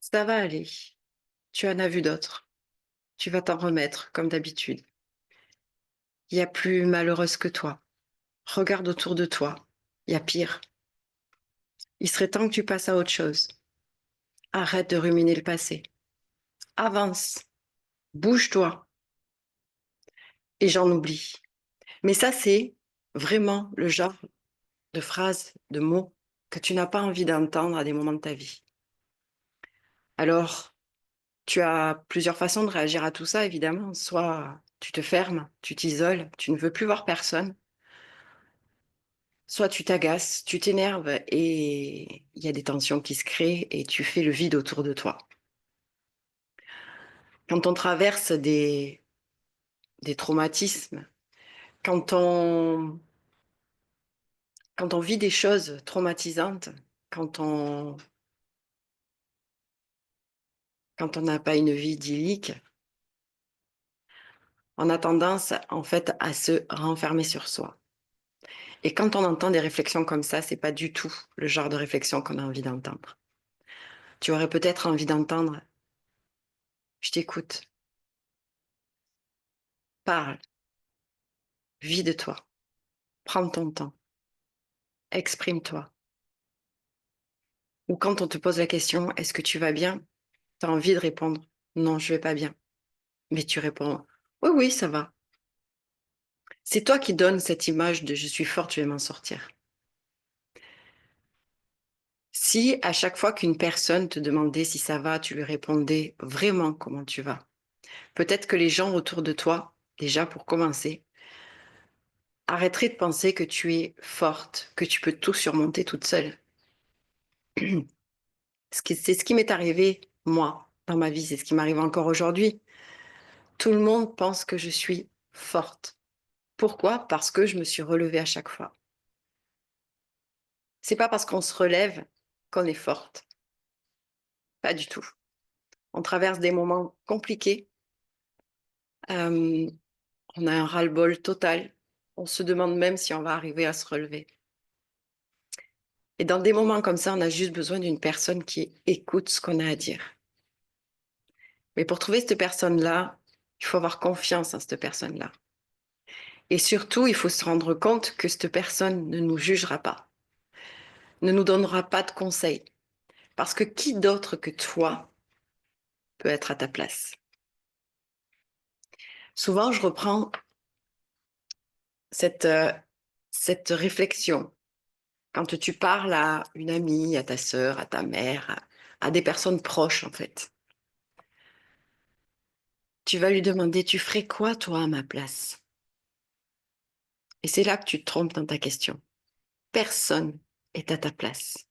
Ça va aller. Tu en as vu d'autres. Tu vas t'en remettre, comme d'habitude. Il y a plus malheureuse que toi. Regarde autour de toi. Il y a pire. Il serait temps que tu passes à autre chose. Arrête de ruminer le passé. Avance. Bouge-toi. Et j'en oublie. Mais ça, c'est vraiment le genre de phrases, de mots que tu n'as pas envie d'entendre à des moments de ta vie. Alors, tu as plusieurs façons de réagir à tout ça, évidemment. Soit tu te fermes, tu t'isoles, tu ne veux plus voir personne. Soit tu t'agaces, tu t'énerves et il y a des tensions qui se créent et tu fais le vide autour de toi. Quand on traverse des traumatismes, quand on, quand on vit des choses traumatisantes, quand on quand on n'a pas une vie idyllique, on a tendance en fait à se renfermer sur soi. Et quand on entend des réflexions comme ça, c'est pas du tout le genre de réflexion qu'on a envie d'entendre. Tu aurais peut-être envie d'entendre, je t'écoute, parle, vis de toi, prends ton temps, exprime-toi. Ou quand on te pose la question, est-ce que tu vas bien? Tu as envie de répondre, non, je vais pas bien. Mais tu réponds, oui, oui, ça va. C'est toi qui donnes cette image de je suis forte, je vais m'en sortir. Si à chaque fois qu'une personne te demandait si ça va, tu lui répondais vraiment comment tu vas, peut-être que les gens autour de toi, déjà pour commencer, arrêteraient de penser que tu es forte, que tu peux tout surmonter toute seule. C'est ce qui m'est arrivé, moi, dans ma vie, c'est ce qui m'arrive encore aujourd'hui. Tout le monde pense que je suis forte. Pourquoi? Parce que je me suis relevée à chaque fois. C'est pas parce qu'on se relève qu'on est forte. Pas du tout. On traverse des moments compliqués. Euh, on a un ras-le-bol total. On se demande même si on va arriver à se relever. Et dans des moments comme ça, on a juste besoin d'une personne qui écoute ce qu'on a à dire. Mais pour trouver cette personne-là, il faut avoir confiance en cette personne-là. Et surtout, il faut se rendre compte que cette personne ne nous jugera pas, ne nous donnera pas de conseils. Parce que qui d'autre que toi peut être à ta place? Souvent, je reprends cette, euh, cette réflexion. Quand tu parles à une amie, à ta sœur, à ta mère, à des personnes proches, en fait, tu vas lui demander, tu ferais quoi, toi, à ma place? Et c'est là que tu te trompes dans ta question. Personne est à ta place.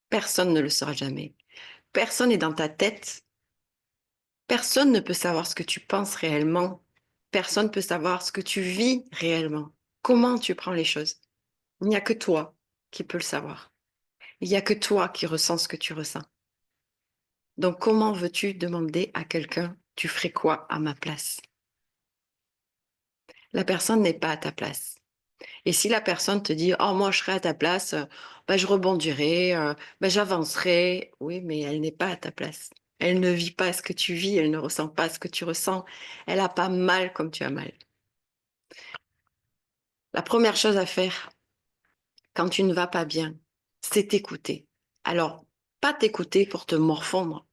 Personne ne le sera jamais. Personne n'est dans ta tête. Personne ne peut savoir ce que tu penses réellement. Personne ne peut savoir ce que tu vis réellement. Comment tu prends les choses. Il n'y a que toi qui peux le savoir. Il n'y a que toi qui ressens ce que tu ressens. Donc, comment veux-tu demander à quelqu'un, tu ferais quoi à ma place? La personne n'est pas à ta place. Et si la personne te dit, oh, moi, je serais à ta place, ben, je rebondirai, ben, j'avancerai. Oui, mais elle n'est pas à ta place. Elle ne vit pas ce que tu vis, elle ne ressent pas ce que tu ressens. Elle n'a pas mal comme tu as mal. La première chose à faire quand tu ne vas pas bien, c'est t'écouter. Alors, pas t'écouter pour te morfondre,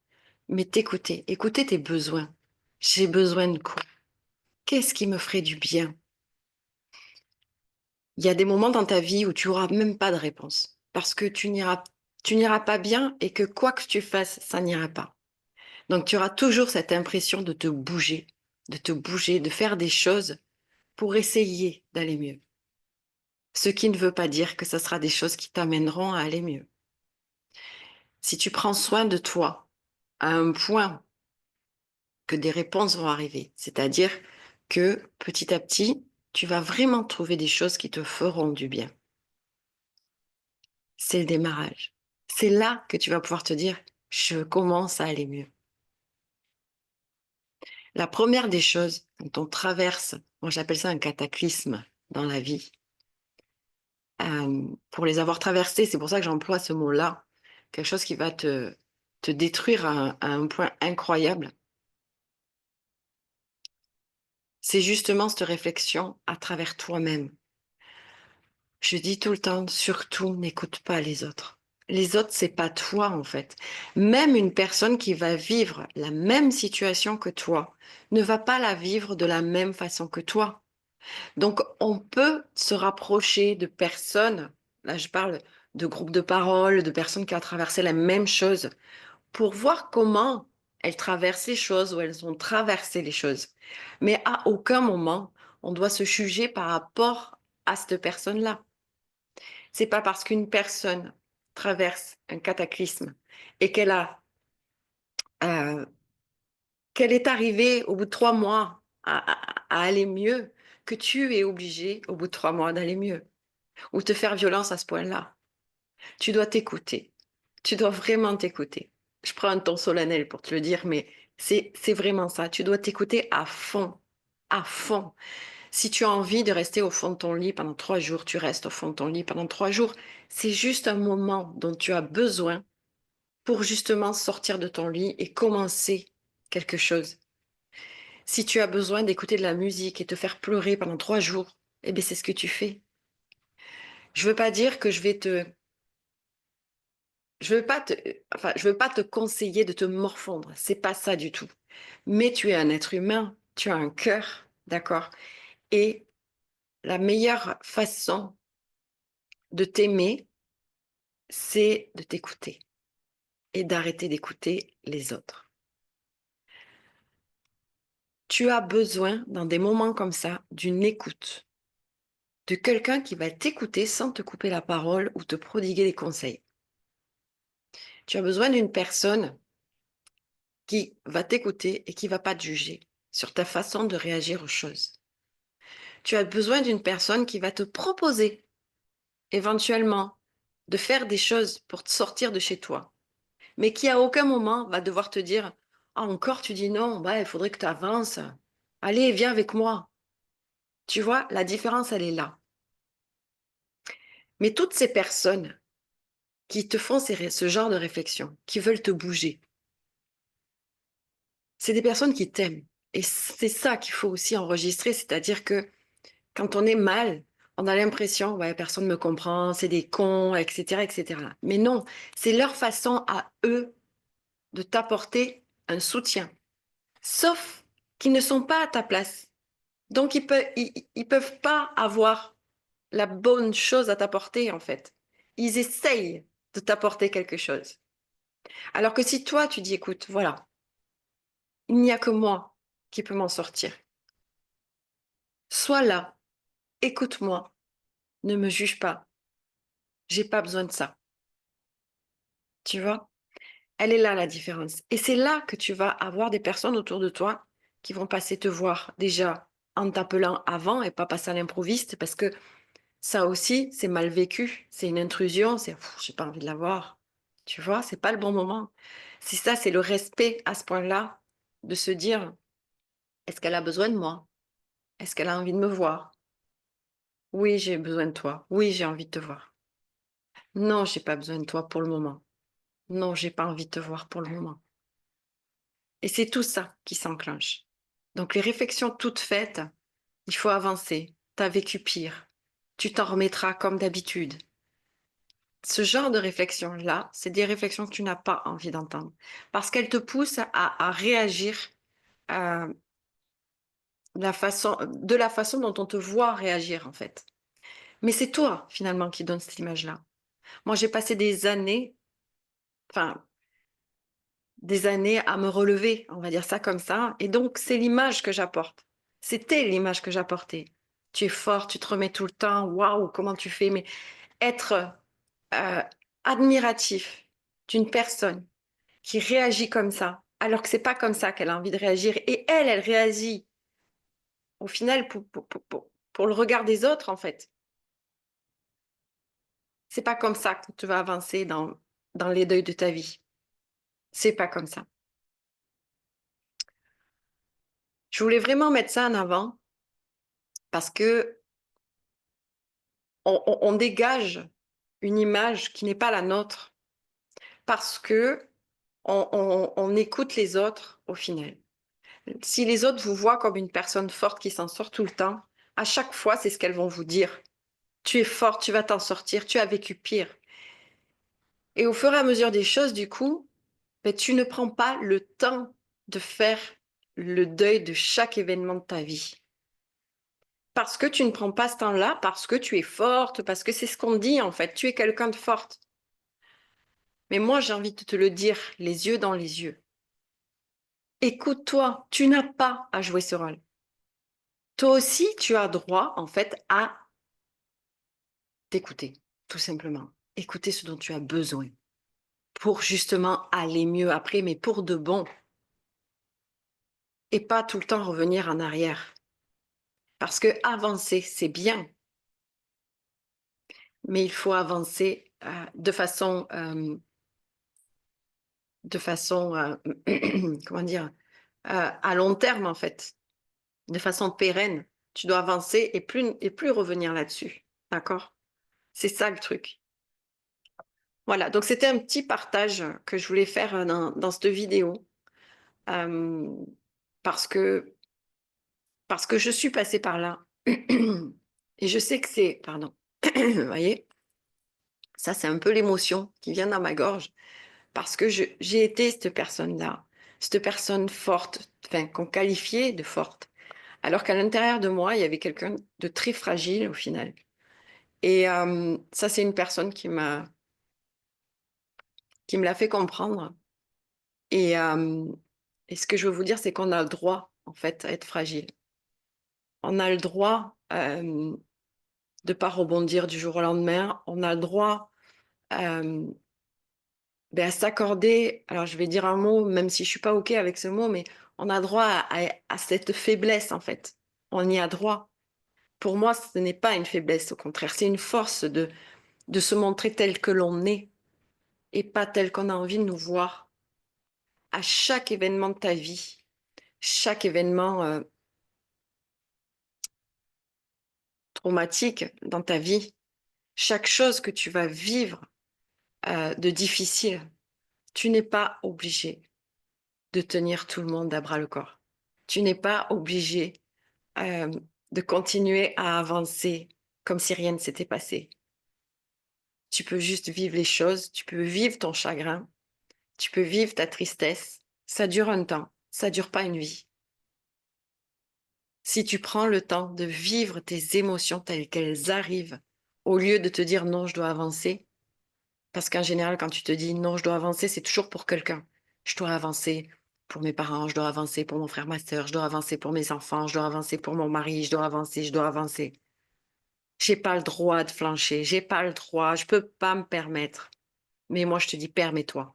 mais t'écouter, écouter tes besoins. J'ai besoin de quoi? Qu'est-ce qui me ferait du bien? Il y a des moments dans ta vie où tu auras même pas de réponse parce que tu n'iras pas bien et que quoi que tu fasses, ça n'ira pas. Donc tu auras toujours cette impression de te bouger, de faire des choses pour essayer d'aller mieux. Ce qui ne veut pas dire que ce sera des choses qui t'amèneront à aller mieux. Si tu prends soin de toi à un point que des réponses vont arriver, c'est-à-dire que petit à petit, tu vas vraiment trouver des choses qui te feront du bien. C'est le démarrage. C'est là que tu vas pouvoir te dire, je commence à aller mieux. La première des choses, quand on traverse, moi j'appelle ça un cataclysme dans la vie, pour les avoir traversés, c'est pour ça que j'emploie ce mot-là, quelque chose qui va te te détruire à un point incroyable, c'est justement cette réflexion à travers toi-même. Je dis tout le temps, surtout, n'écoute pas les autres. Les autres, c'est pas toi, en fait. Même une personne qui va vivre la même situation que toi ne va pas la vivre de la même façon que toi. Donc, on peut se rapprocher de personnes, là je parle de groupes de parole, de personnes qui ont traversé la même chose, pour voir comment elles traversent les choses ou elles ont traversé les choses. Mais à aucun moment, on doit se juger par rapport à cette personne-là. C'est pas parce qu'une personne traverse un cataclysme et euh, qu'elle est arrivée au bout de 3 mois à aller mieux que tu es obligé au bout de 3 mois d'aller mieux ou te faire violence à ce point-là. Tu dois t'écouter. Tu dois vraiment t'écouter. Je prends un ton solennel pour te le dire, mais c'est vraiment ça. Tu dois t'écouter à fond. À fond. Si tu as envie de rester au fond de ton lit pendant 3 jours, tu restes au fond de ton lit pendant 3 jours. C'est juste un moment dont tu as besoin pour justement sortir de ton lit et commencer quelque chose. Si tu as besoin d'écouter de la musique et te faire pleurer pendant 3 jours, eh bien c'est ce que tu fais. Je veux pas dire que je veux pas te conseiller de te morfondre. C'est pas ça du tout. Mais tu es un être humain, tu as un cœur, d'accord? Et la meilleure façon de t'aimer, c'est de t'écouter et d'arrêter d'écouter les autres. Tu as besoin, dans des moments comme ça, d'une écoute, de quelqu'un qui va t'écouter sans te couper la parole ou te prodiguer des conseils. Tu as besoin d'une personne qui va t'écouter et qui va pas te juger sur ta façon de réagir aux choses. Tu as besoin d'une personne qui va te proposer éventuellement de faire des choses pour te sortir de chez toi, mais qui à aucun moment va devoir te dire, ah encore tu dis non, bah, il faudrait que tu avances, allez, viens avec moi. Tu vois, la différence, elle est là. Mais toutes ces personnes qui te font ce genre de réflexion, qui veulent te bouger, c'est des personnes qui t'aiment. Et c'est ça qu'il faut aussi enregistrer, c'est-à-dire que quand on est mal, on a l'impression, ouais, personne ne me comprend, c'est des cons, etc., etc. Mais non, c'est leur façon à eux de t'apporter un soutien. Sauf qu'ils ne sont pas à ta place. Donc, ils peuvent pas avoir la bonne chose à t'apporter, en fait. Ils essayent de t'apporter quelque chose. Alors que si toi, tu dis, écoute, voilà, il n'y a que moi qui peux m'en sortir. Sois là, écoute-moi, ne me juge pas. J'ai pas besoin de ça. Tu vois? Elle est là la différence. Et c'est là que tu vas avoir des personnes autour de toi qui vont passer te voir déjà en t'appelant avant et pas passer à l'improviste parce que ça aussi, c'est mal vécu. C'est une intrusion. C'est, j'ai pas envie de la voir. Tu vois, c'est pas le bon moment. C'est ça, c'est le respect à ce point-là de se dire, est-ce qu'elle a besoin de moi? Est-ce qu'elle a envie de me voir? Oui, j'ai besoin de toi. Oui, j'ai envie de te voir. Non, j'ai pas besoin de toi pour le moment. Non, j'ai pas envie de te voir pour le moment. Et c'est tout ça qui s'enclenche. Donc les réflexions toutes faites, il faut avancer. T'as vécu pire. Tu t'en remettras comme d'habitude. Ce genre de réflexion-là, c'est des réflexions que tu n'as pas envie d'entendre. Parce qu'elles te poussent à réagir de de la façon dont on te voit réagir, en fait. Mais c'est toi, finalement, qui donne cette image-là. Moi, j'ai passé enfin, des années à me relever, on va dire ça comme ça. Et donc, c'est l'image que j'apporte. C'était l'image que j'apportais. Tu es fort, tu te remets tout le temps. Waouh, comment tu fais? Mais être euh, admiratif d'une personne qui réagit comme ça, alors que c'est pas comme ça qu'elle a envie de réagir. Et elle réagit au final pour le regard des autres, en fait. C'est pas comme ça que tu vas avancer dans les deuils de ta vie. C'est pas comme ça. Je voulais vraiment mettre ça en avant parce que on dégage une image qui n'est pas la nôtre parce que On écoute les autres au final. Si les autres vous voient comme une personne forte qui s'en sort tout le temps, à chaque fois, c'est ce qu'elles vont vous dire. Tu es forte, tu vas t'en sortir, tu as vécu pire. Et au fur et à mesure des choses, du coup, ben, tu ne prends pas le temps de faire le deuil de chaque événement de ta vie. Parce que tu ne prends pas ce temps-là, parce que tu es forte, parce que c'est ce qu'on dit en fait, tu es quelqu'un de forte. Mais moi, j'ai envie de te le dire, les yeux dans les yeux. Écoute-toi, tu n'as pas à jouer ce rôle. Toi aussi, tu as droit en fait à t'écouter, tout simplement. Écouter ce dont tu as besoin pour justement aller mieux après, mais pour de bon. Et pas tout le temps revenir en arrière. Parce que avancer, c'est bien, mais il faut avancer de façon, comment dire, à long terme en fait, de façon pérenne. Tu dois avancer et plus revenir là-dessus. D'accord? C'est ça le truc. Voilà, donc c'était un petit partage que je voulais faire dans cette vidéo. euh, parce que, parce que je suis passée par là. Et je sais que c'est... Pardon. Vous voyez, ça c'est un peu l'émotion qui vient dans ma gorge. Parce que j'ai été cette personne-là. Cette personne forte, enfin, qu'on qualifiait de forte. Alors qu'à l'intérieur de moi, il y avait quelqu'un de très fragile au final. Et ça, c'est une personne qui me l'a fait comprendre. Et, euh, et ce que je veux vous dire, c'est qu'on a le droit, en fait, à être fragile. On a le droit de pas rebondir du jour au lendemain. On a le droit euh, à s'accorder, alors je vais dire un mot, même si je suis pas OK avec ce mot, mais on a droit à cette faiblesse, en fait. On y a droit. Pour moi, ce n'est pas une faiblesse, au contraire, c'est une force de se montrer tel que l'on est et pas tel qu'on a envie de nous voir. À chaque événement de ta vie, chaque événement traumatique dans ta vie, chaque chose que tu vas vivre de difficile, tu n'es pas obligé de tenir tout le monde à bras le corps. Tu n'es pas obligé euh, de continuer à avancer comme si rien ne s'était passé. Tu peux juste vivre les choses, tu peux vivre ton chagrin, tu peux vivre ta tristesse. Ça dure un temps, ça dure pas une vie. Si tu prends le temps de vivre tes émotions telles qu'elles arrivent, au lieu de te dire non, je dois avancer, parce qu'en général, quand tu te dis non, je dois avancer, c'est toujours pour quelqu'un. Je dois avancer pour mes parents, je dois avancer pour mon frère, ma sœur, je dois avancer pour mes enfants, je dois avancer pour mon mari, je dois avancer, je dois avancer. J'ai pas le droit de flancher, j'ai pas le droit, je peux pas me permettre. Mais moi, je te dis, permets-toi.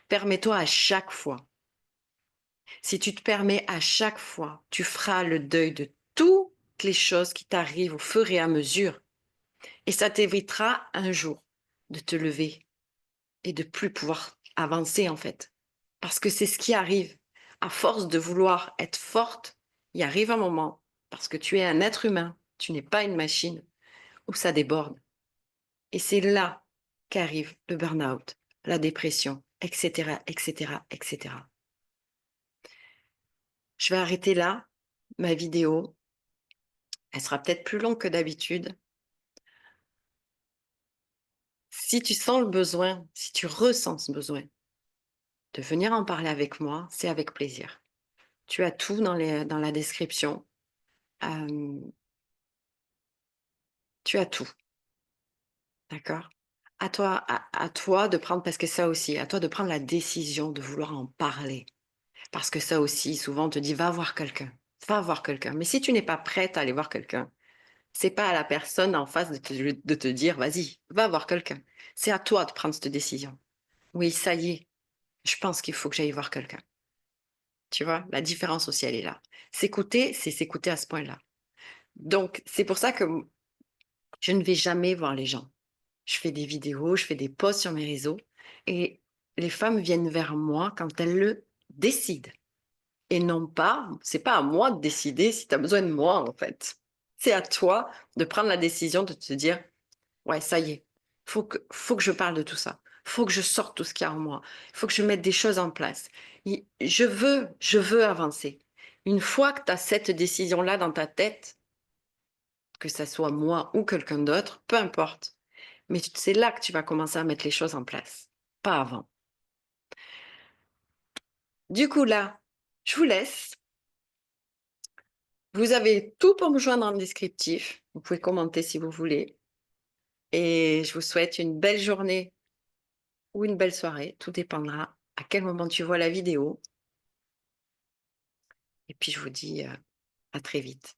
Permets-toi à chaque fois. Si tu te permets à chaque fois, tu feras le deuil de toutes les choses qui t'arrivent au fur et à mesure. Et ça t'évitera un jour de te lever et de plus pouvoir avancer en fait. Parce que c'est ce qui arrive. À force de vouloir être forte, il arrive un moment, parce que tu es un être humain, tu n'es pas une machine, où ça déborde. Et c'est là qu'arrive le burn-out, la dépression, etc., etc., etc. Je vais arrêter là ma vidéo. Elle sera peut-être plus longue que d'habitude. Si tu sens le besoin, si tu ressens ce besoin de venir en parler avec moi, c'est avec plaisir. Tu as tout dans la description. Euh, tu as tout, d'accord? À toi de prendre, parce que ça aussi, à toi de prendre la décision de vouloir en parler. Parce que ça aussi, souvent, on te dit, va voir quelqu'un. Va voir quelqu'un. Mais si tu n'es pas prête à aller voir quelqu'un, c'est pas à la personne en face de te dire, vas-y, va voir quelqu'un. C'est à toi de prendre cette décision. Oui, ça y est, je pense qu'il faut que j'aille voir quelqu'un. Tu vois, la différence aussi, elle est là. S'écouter, c'est s'écouter à ce point-là. Donc, c'est pour ça que je ne vais jamais voir les gens. Je fais des vidéos, je fais des posts sur mes réseaux et les femmes viennent vers moi quand elles le décident. Et non pas, c'est pas à moi de décider si tu as besoin de moi, en fait. C'est à toi de prendre la décision de te dire, ouais, ça y est, faut que je parle de tout ça. faut que je sorte tout ce qu'il y a en moi. Il faut que je mette des choses en place. Je veux avancer. Une fois que tu as cette décision-là dans ta tête, que ça soit moi ou quelqu'un d'autre, peu importe, mais c'est là que tu vas commencer à mettre les choses en place, pas avant. Du coup, là, je vous laisse. Vous avez tout pour me joindre en descriptif. Vous pouvez commenter si vous voulez. Et je vous souhaite une belle journée ou une belle soirée. Tout dépendra à quel moment tu vois la vidéo. Et puis, je vous dis à très vite.